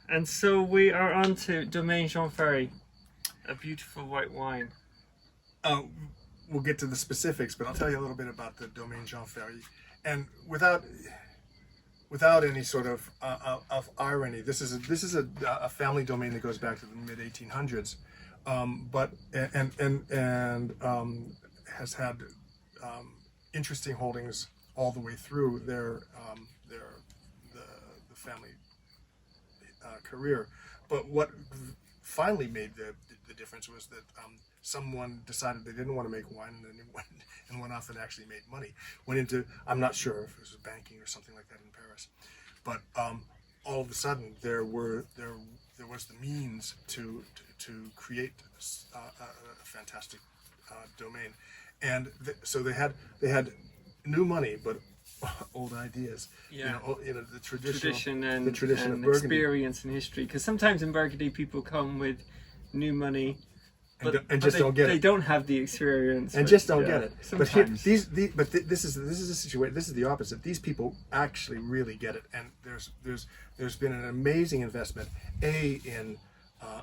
And so we are on to Domaine Jean Féry, a beautiful white wine. We'll get to the specifics, but I'll tell you a little bit about the Domaine Jean Féry. And without any sort of irony, this is a family domain that goes back to the mid 1800s, but has had interesting holdings all the way through the family career. But what finally made the difference was that someone decided they didn't want to make wine, and then went off and actually made money. Went into, I'm not sure if it was banking or something like that in Paris, but all of a sudden there was the means to create a fantastic domain, and so they had new money but old ideas. Yeah. The tradition and of Burgundy. Experience and history. Because sometimes in Burgundy people come with new money, but don't get it. They don't have the experience and just don't get it. Sometimes. But this is a situation. This is the opposite. These people actually really get it, and there's been an amazing investment in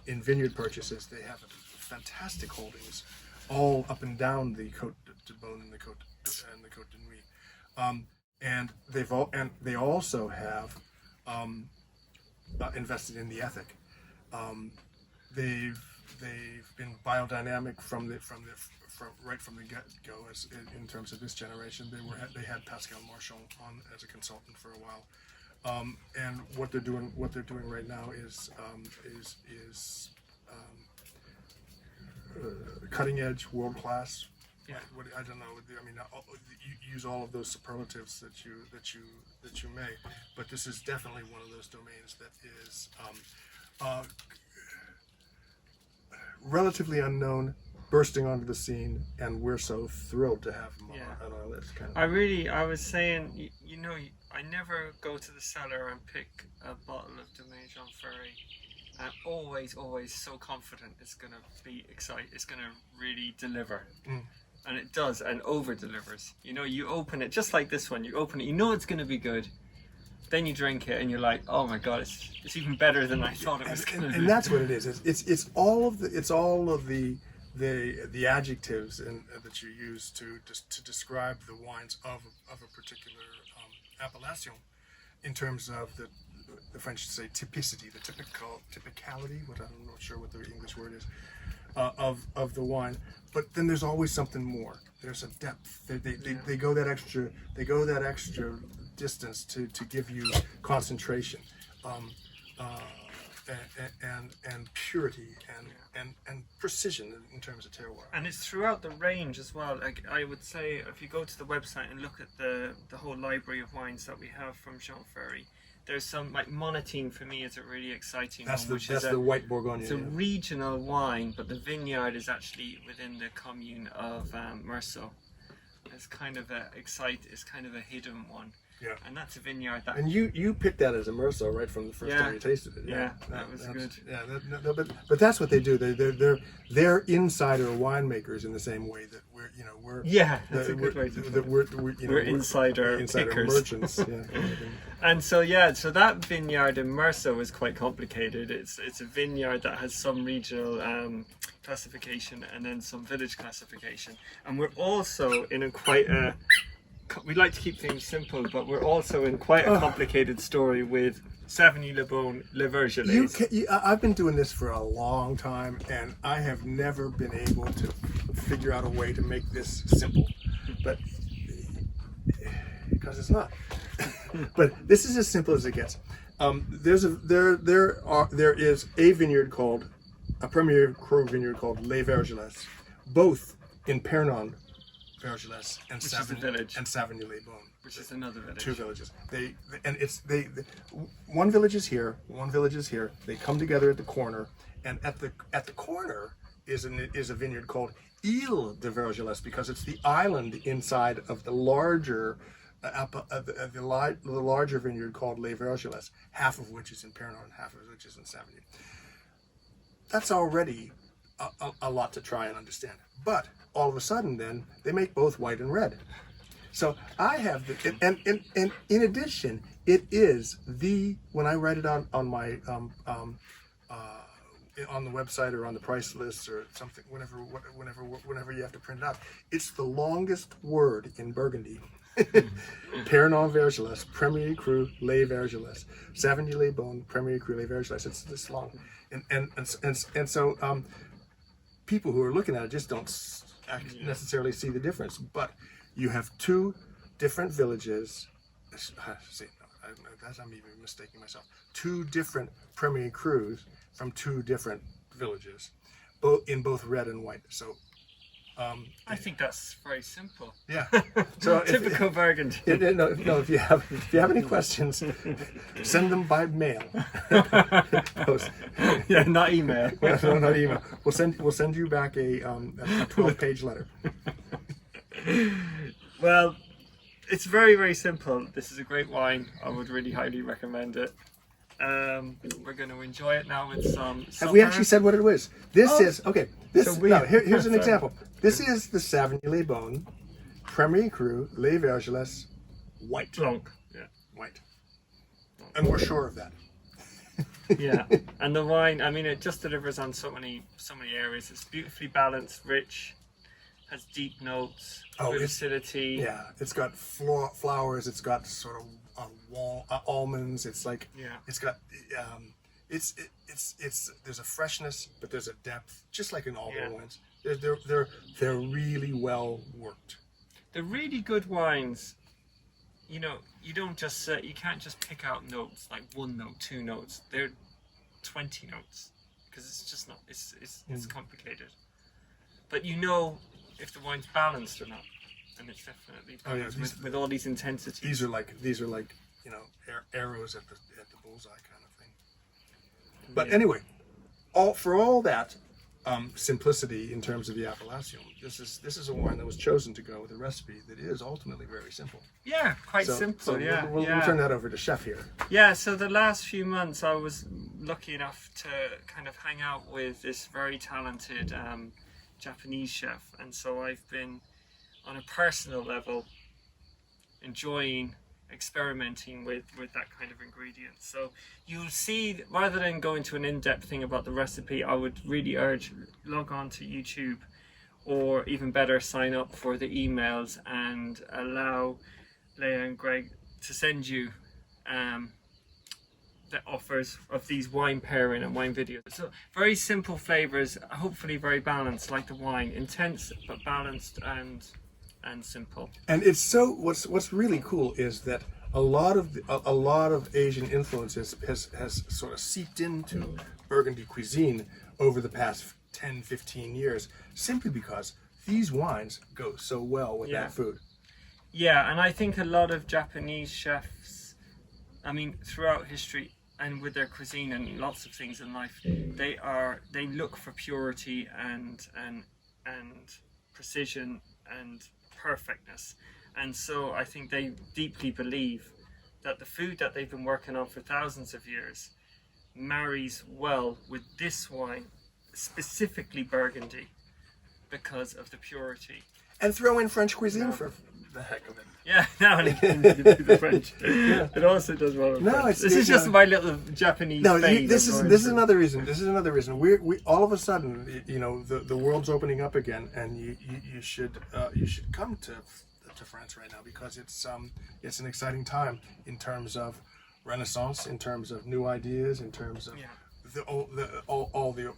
vineyard purchases. They have fantastic holdings all up and down the Côte de Beaune and the Côte de Nuit. And they also have invested in the ethic. They've been biodynamic from right from the get-go. As in terms of this generation, they had Pascal Marchand on as a consultant for a while, and what they're doing right now is cutting edge, world class. Yeah. I don't know. I mean, you use all of those superlatives that you may, but this is definitely one of those domains that is relatively unknown, bursting onto the scene, and we're so thrilled to have him on our list. I was saying, I never go to the cellar and pick a bottle of Domaine Jean Féry. I'm always so confident it's going to be exciting. It's going to really deliver. And it does, and over delivers. You open it, just like this one, you open it, it's going to be good. Then you drink it and you're like, oh my God, it's even better than I thought it was going to be. And that's what it is. It's all of the adjectives that you use to describe the wines of a particular appellation, in terms of the French say typicity, the typicality, I'm not sure what the English word is, of the wine. But then there's always something more. There's a depth. They go that extra distance to give you concentration, and purity and precision in terms of terroir. And it's throughout the range as well. Like I would say, if you go to the website and look at the whole library of wines that we have from Jean Féry, there's some, like Monotine for me is a really exciting one. That's the white Bourgogne. It's a regional wine, but the vineyard is actually within the commune of Meursault. It's kind of a hidden one. Yeah. And that's a vineyard that. And you picked that as a Meursault right from the first time you tasted it. Yeah, that was good. Yeah, but that's what they do. They're insider winemakers in the same way that we're. Yeah, that's a good way to put it. We're insider pickers. Merchants. Yeah. And so that vineyard in Meursault is quite complicated. It's a vineyard that has some regional classification and then some village classification. And we're also in we like to keep things simple, but we're also in quite a complicated story with Sauvigny-le-Bon, Vergelesses. I've been doing this for a long time, and I have never been able to figure out a way to make this simple, but because it's not. But this is as simple as it gets. There is a vineyard called a Premier Cru vineyard called Les Vergelesses, both in Pernon, Vergelesses, and Sauvigny-le-Bon, which is another village. Two villages. One village is here, one village is here. They come together at the corner, and at the corner is a vineyard called Ile de Vergelesses, because it's the island inside of the larger the larger vineyard called Les Vergelesses, half of which is in Pernon, half of which is in Sauvigny. That's already a lot to try and understand. But all of a sudden, then they make both white and red. So I have the, and in addition, it is when I write it on my on the website or on the price list or something, whenever you have to print it out, it's the longest word in Burgundy. Père non Vergelesses, Premier Cru Les Vergelesses, Sauvignon Les Bon, Premier Cru Les Vergelesses. It's this long, and so people who are looking at it just don't necessarily see the difference. But you have two different villages. I'm even mistaking myself. Two different Premier Crus from two different villages, both red and white. So I think that's very simple. yeah. So Typical Burgundy. No, if you have any questions, send them by mail. Yeah, not email. No, not email. We'll send you back a 12-page letter. Well, it's very, very simple. This is a great wine. I would really highly recommend it. We're going to enjoy it now with some Have we actually said what it was? This is okay. Here's an Sorry. example. This is the Sauvignon Les Bon, Premier Cru Les Vergelesses, white. Blanc. Yeah. White. And we're sure of that. Yeah, and the wine, I mean, it just delivers on so many areas. It's beautifully balanced, rich, has deep notes, good acidity. Yeah, it's got flowers. It's got sort of almonds. It's like it's got it's there's a freshness, but there's a depth, just like in all the wines. They're really well worked. The really good wines, you know, you can't just pick out notes like one note, two notes. They're 20 notes because it's just not. It's complicated. But you know if the wine's balanced or not, and it's definitely balanced with all these intensities. These are like you know arrows at the bullseye kind of thing. But anyway, for all that simplicity in terms of the appellation, this is a wine that was chosen to go with a recipe that is ultimately very simple. Yeah, quite simple. So we'll turn that over to Chef here. Yeah, so the last few months I was lucky enough to kind of hang out with this very talented Japanese chef, and so I've been on a personal level enjoying experimenting with that kind of ingredient. So you'll see, rather than go into an in-depth thing about the recipe, I would really urge log on to YouTube, or even better, sign up for the emails and allow Leah and Greg to send you the offers of these wine pairing and wine videos. So very simple flavors, hopefully very balanced, like the wine, intense but balanced and simple. And it's so what's really cool is that a lot of Asian influences has sort of seeped into Burgundy cuisine over the past 10-15 years, simply because these wines go so well with that food. Yeah, and I think a lot of Japanese chefs, I mean, throughout history and with their cuisine and lots of things in life, they look for purity and precision and perfectness. And so I think they deeply believe that the food that they've been working on for thousands of years marries well with this wine, specifically Burgundy, because of the purity. And throw in French cuisine for the heck of it. Yeah, now and again you can do the French. It also does well with French. This is just my little Japanese phase. This is another reason. This is another reason. We all of a sudden, you know, the world's opening up again, and you should come to France right now, because it's an exciting time in terms of Renaissance, in terms of new ideas, in terms of all the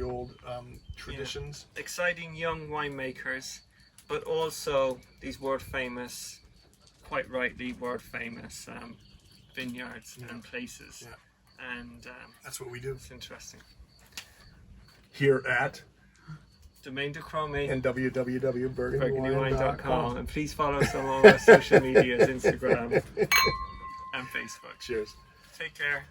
old traditions. Yeah. Exciting young winemakers, but also these world famous, quite rightly world famous vineyards and places. Yeah. And that's what we do. It's interesting. Here at Domaine de Cromey and www.burgundywine.com. And please follow us on all our social medias, Instagram and Facebook. Cheers. Take care.